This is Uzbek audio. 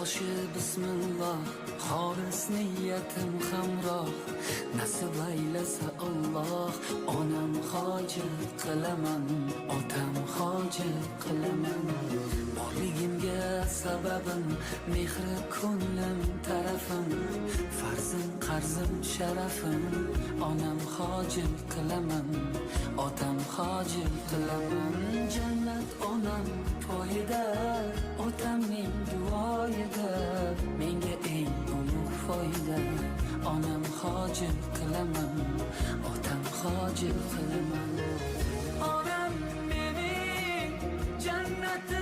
boshi bismillah, xolis niyatim hamroh. Nasib aylasa Alloh, onam hoji qilaman, otam hoji qilaman. Borligimga sababim mehri ko'nglim tarafim, farzim qarzim sharafim. Onam hoji qilaman, otam hoji qilaman. Jannat onam poyida, otamning duoyida, menga eng ulug' foyda. Onam hoji qilaman, otam hoji qilaman. Onam mening jannatim.